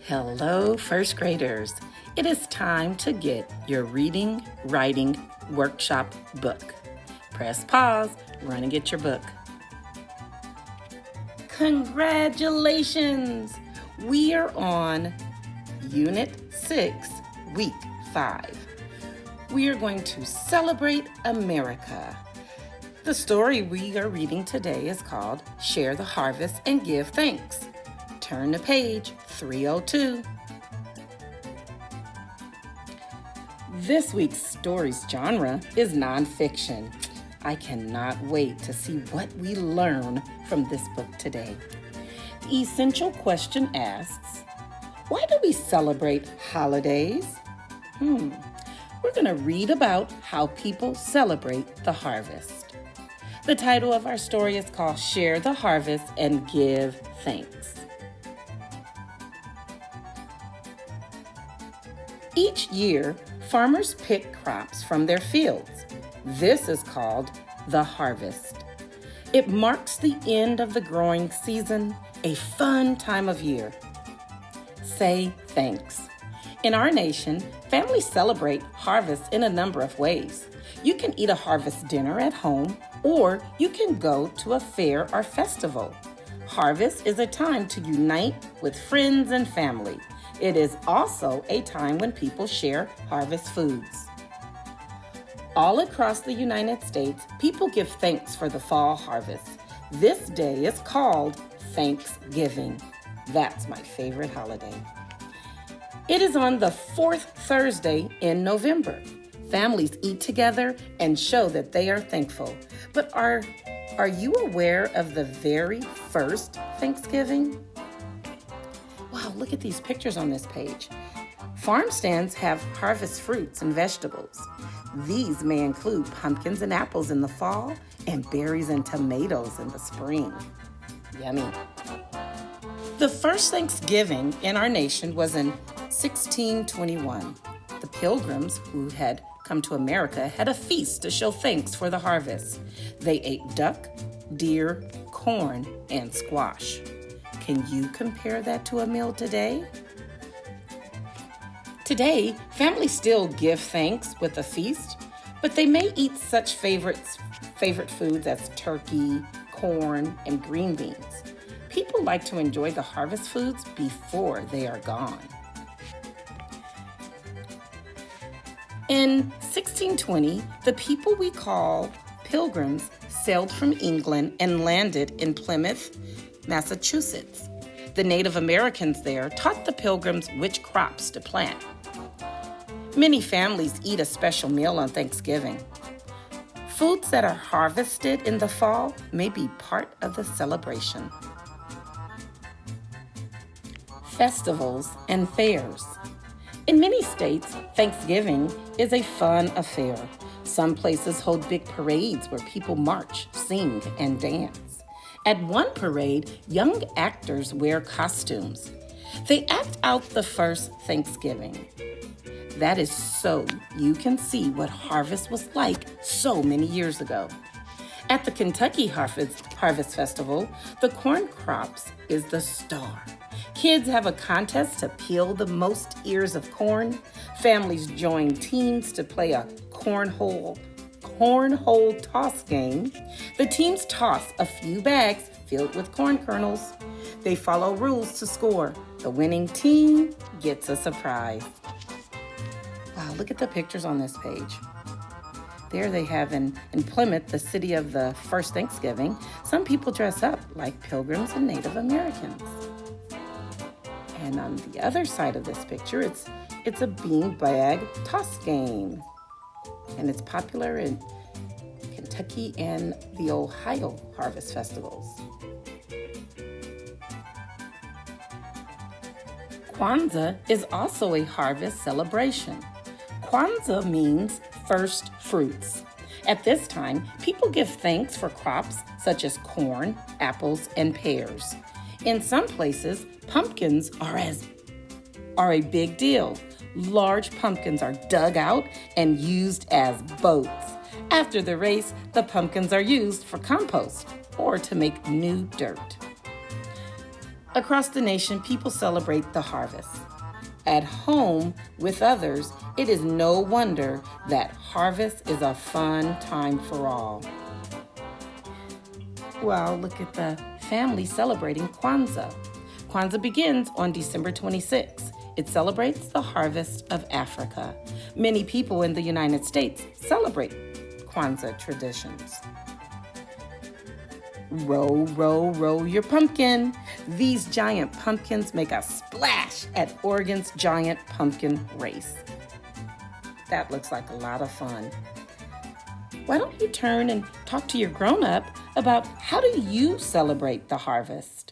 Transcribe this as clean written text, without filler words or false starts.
Hello, first graders. It is time to get your reading, writing workshop book. Press pause, run and get your book. Congratulations! We are on Unit 6, Week 5. We are going to celebrate America. The story we are reading today is called Share the Harvest and Give Thanks. Turn to page 302. This week's story's genre is nonfiction. I cannot wait to see what we learn from this book today. The essential question asks, why do we celebrate holidays? We're going to read about how people celebrate the harvest. The title of our story is called Share the Harvest and Give Thanks. Each year, farmers pick crops from their fields. This is called the harvest. It marks the end of the growing season, a fun time of year. Say thanks. In our nation, families celebrate harvest in a number of ways. You can eat a harvest dinner at home, or you can go to a fair or festival. Harvest is a time to unite with friends and family. It is also a time when people share harvest foods. All across the United States, people give thanks for the fall harvest. This day is called Thanksgiving. That's my favorite holiday. It is on the fourth Thursday in November. Families eat together and show that they are thankful. But are you aware of the very first Thanksgiving? Wow, look at these pictures on this page. Farm stands have harvest fruits and vegetables. These may include pumpkins and apples in the fall and berries and tomatoes in the spring. Yummy. The first Thanksgiving in our nation was in 1621. The Pilgrims who had come to America had a feast to show thanks for the harvest. They ate duck, deer, corn, and squash. Can you compare that to a meal today? Today, families still give thanks with a feast, but they may eat such favorite foods as turkey, corn, and green beans. People like to enjoy the harvest foods before they are gone. In 1620, the people we call Pilgrims sailed from England and landed in Plymouth, Massachusetts. The Native Americans there taught the Pilgrims which crops to plant. Many families eat a special meal on Thanksgiving. Foods that are harvested in the fall may be part of the celebration. Festivals and fairs. In many states, Thanksgiving is a fun affair. Some places hold big parades where people march, sing, and dance. At one parade, young actors wear costumes. They act out the first Thanksgiving. That is so you can see what harvest was like so many years ago. At the Kentucky Harvest Festival, the corn crops is the star. Kids have a contest to peel the most ears of corn. Families join teams to play a cornhole toss game. The teams toss a few bags filled with corn kernels. They follow rules to score. The winning team gets a surprise. Wow, look at the pictures on this page. There they have in Plymouth, the city of the first Thanksgiving, some people dress up like Pilgrims and Native Americans. And on the other side of this picture, it's a beanbag toss game. And it's popular in Kentucky and the Ohio harvest festivals. Kwanzaa is also a harvest celebration. Kwanzaa means first fruits. At this time, people give thanks for crops such as corn, apples, and pears. In some places, pumpkins are a big deal. Large pumpkins are dug out and used as boats. After the race, the pumpkins are used for compost or to make new dirt. Across the nation, people celebrate the harvest. At home with others, it is no wonder that harvest is a fun time for all. Well, look at the family celebrating Kwanzaa. Kwanzaa begins on December 26th. It celebrates the harvest of Africa. Many people in the United States celebrate Kwanzaa traditions. Row, row, row your pumpkin. These giant pumpkins make a splash at Oregon's Giant Pumpkin Race. That looks like a lot of fun. Why don't you turn and talk to your grown-up about how do you celebrate the harvest?